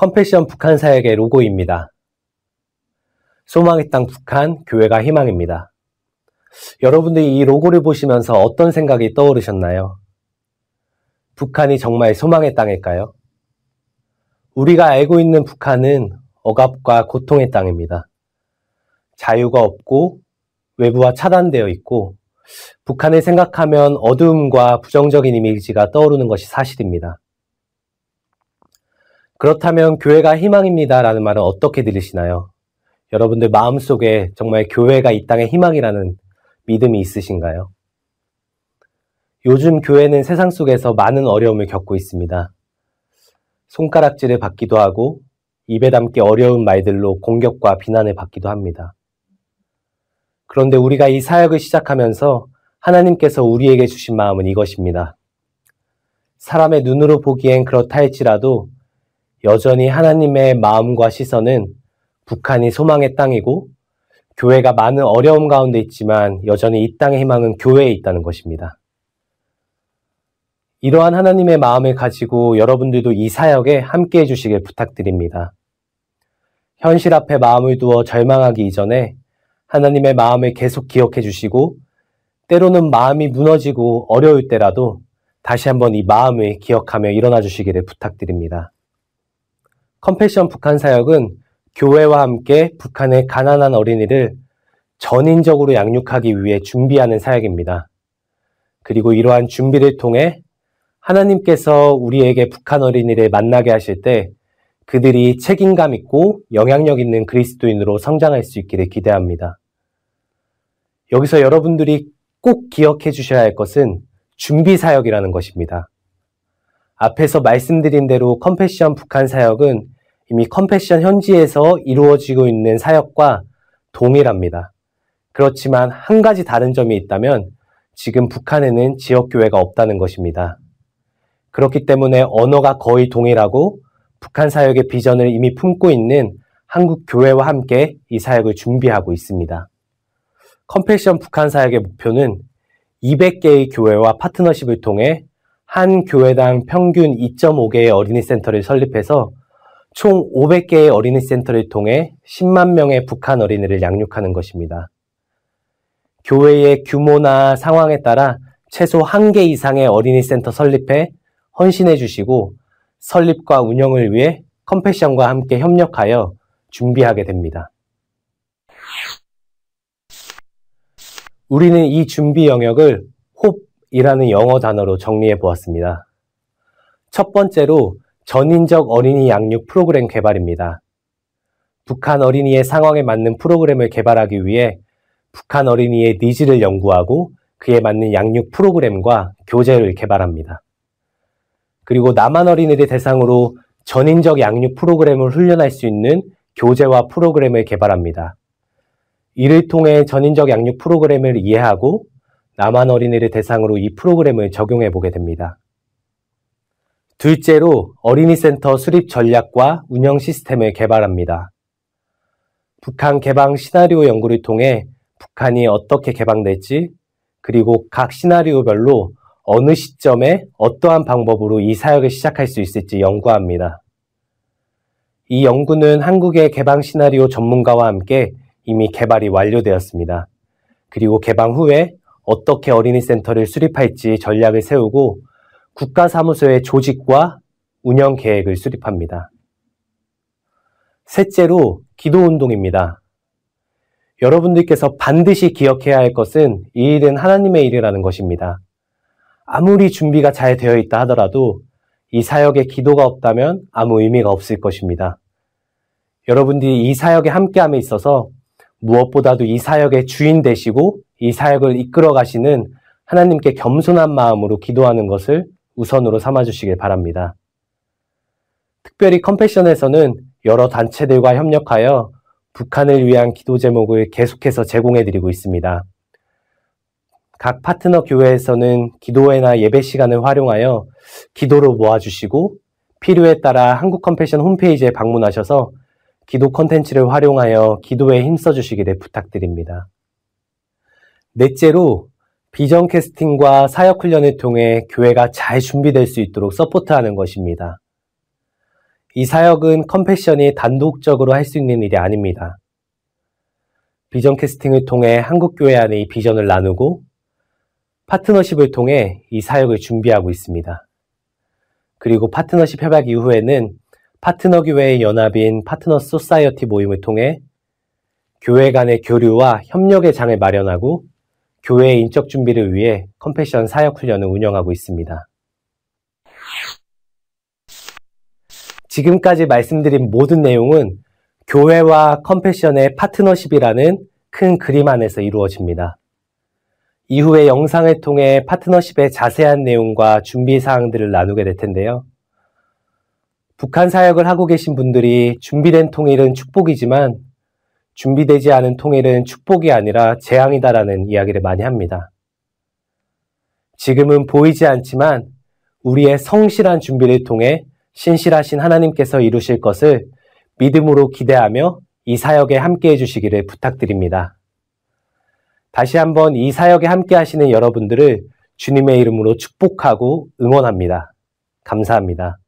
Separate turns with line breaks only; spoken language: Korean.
컴패션 북한 사역의 로고입니다. 소망의 땅 북한, 교회가 희망입니다. 여러분들이 이 로고를 보시면서 어떤 생각이 떠오르셨나요? 북한이 정말 소망의 땅일까요? 우리가 알고 있는 북한은 억압과 고통의 땅입니다. 자유가 없고 외부와 차단되어 있고 북한을 생각하면 어두움과 부정적인 이미지가 떠오르는 것이 사실입니다. 그렇다면 교회가 희망입니다 라는 말은 어떻게 들으시나요? 여러분들 마음속에 정말 교회가 이 땅의 희망이라는 믿음이 있으신가요? 요즘 교회는 세상 속에서 많은 어려움을 겪고 있습니다. 손가락질을 받기도 하고 입에 담기 어려운 말들로 공격과 비난을 받기도 합니다. 그런데 우리가 이 사역을 시작하면서 하나님께서 우리에게 주신 마음은 이것입니다. 사람의 눈으로 보기엔 그렇다 할지라도 여전히 하나님의 마음과 시선은 북한이 소망의 땅이고 교회가 많은 어려움 가운데 있지만 여전히 이 땅의 희망은 교회에 있다는 것입니다. 이러한 하나님의 마음을 가지고 여러분들도 이 사역에 함께 해주시길 부탁드립니다. 현실 앞에 마음을 두어 절망하기 이전에 하나님의 마음을 계속 기억해 주시고 때로는 마음이 무너지고 어려울 때라도 다시 한번 이 마음을 기억하며 일어나 주시기를 부탁드립니다. 컴패션 북한 사역은 교회와 함께 북한의 가난한 어린이를 전인적으로 양육하기 위해 준비하는 사역입니다. 그리고 이러한 준비를 통해 하나님께서 우리에게 북한 어린이를 만나게 하실 때 그들이 책임감 있고 영향력 있는 그리스도인으로 성장할 수 있기를 기대합니다. 여기서 여러분들이 꼭 기억해 주셔야 할 것은 준비 사역이라는 것입니다. 앞에서 말씀드린 대로 컴패션 북한 사역은 이미 컴패션 현지에서 이루어지고 있는 사역과 동일합니다. 그렇지만 한 가지 다른 점이 있다면 지금 북한에는 지역교회가 없다는 것입니다. 그렇기 때문에 언어가 거의 동일하고 북한 사역의 비전을 이미 품고 있는 한국 교회와 함께 이 사역을 준비하고 있습니다. 컴패션 북한 사역의 목표는 200개의 교회와 파트너십을 통해 한 교회당 평균 2.5개의 어린이 센터를 설립해서 총 500개의 어린이 센터를 통해 10만 명의 북한 어린이를 양육하는 것입니다. 교회의 규모나 상황에 따라 최소 1개 이상의 어린이 센터 설립해 헌신해 주시고 설립과 운영을 위해 컴패션과 함께 협력하여 준비하게 됩니다. 우리는 이 준비 영역을 HOPE이라는 영어 단어로 정리해 보았습니다. 첫 번째로 전인적 어린이 양육 프로그램 개발입니다. 북한 어린이의 상황에 맞는 프로그램을 개발하기 위해 북한 어린이의 니즈를 연구하고 그에 맞는 양육 프로그램과 교재를 개발합니다. 그리고 남한 어린이를 대상으로 전인적 양육 프로그램을 훈련할 수 있는 교재와 프로그램을 개발합니다. 이를 통해 전인적 양육 프로그램을 이해하고 남한 어린이를 대상으로 이 프로그램을 적용해 보게 됩니다. 둘째로 어린이 센터 수립 전략과 운영 시스템을 개발합니다. 북한 개방 시나리오 연구를 통해 북한이 어떻게 개방될지 그리고 각 시나리오별로 어느 시점에 어떠한 방법으로 이 사역을 시작할 수 있을지 연구합니다. 이 연구는 한국의 개방 시나리오 전문가와 함께 이미 개발이 완료되었습니다. 그리고 개방 후에 어떻게 어린이 센터를 수립할지 전략을 세우고 국가사무소의 조직과 운영 계획을 수립합니다. 셋째로 기도운동입니다. 여러분들께서 반드시 기억해야 할 것은 이 일은 하나님의 일이라는 것입니다. 아무리 준비가 잘 되어 있다 하더라도 이 사역에 기도가 없다면 아무 의미가 없을 것입니다. 여러분들이 이 사역에 함께함에 있어서 무엇보다도 이 사역의 주인 되시고 이 사역을 이끌어 가시는 하나님께 겸손한 마음으로 기도하는 것을 우선으로 삼아주시길 바랍니다. 특별히 컴패션에서는 여러 단체들과 협력하여 북한을 위한 기도 제목을 계속해서 제공해드리고 있습니다. 각 파트너 교회에서는 기도회나 예배 시간을 활용하여 기도로 모아주시고 필요에 따라 한국 컴패션 홈페이지에 방문하셔서 기도 콘텐츠를 활용하여 기도에 힘써주시기를 부탁드립니다. 넷째로 비전 캐스팅과 사역 훈련을 통해 교회가 잘 준비될 수 있도록 서포트하는 것입니다. 이 사역은 컴패션이 단독적으로 할 수 있는 일이 아닙니다. 비전 캐스팅을 통해 한국교회 안에 이 비전을 나누고 파트너십을 통해 이 사역을 준비하고 있습니다. 그리고 파트너십 협약 이후에는 파트너 교회의 연합인 파트너 소사이어티 모임을 통해 교회 간의 교류와 협력의 장을 마련하고 교회의 인적 준비를 위해 컴패션 사역 훈련을 운영하고 있습니다. 지금까지 말씀드린 모든 내용은 교회와 컴패션의 파트너십이라는 큰 그림 안에서 이루어집니다. 이후의 영상을 통해 파트너십의 자세한 내용과 준비 사항들을 나누게 될 텐데요. 북한 사역을 하고 계신 분들이 준비된 통일은 축복이지만 준비되지 않은 통일은 축복이 아니라 재앙이다라는 이야기를 많이 합니다. 지금은 보이지 않지만 우리의 성실한 준비를 통해 신실하신 하나님께서 이루실 것을 믿음으로 기대하며 이 사역에 함께 해주시기를 부탁드립니다. 다시 한번 이 사역에 함께 하시는 여러분들을 주님의 이름으로 축복하고 응원합니다. 감사합니다.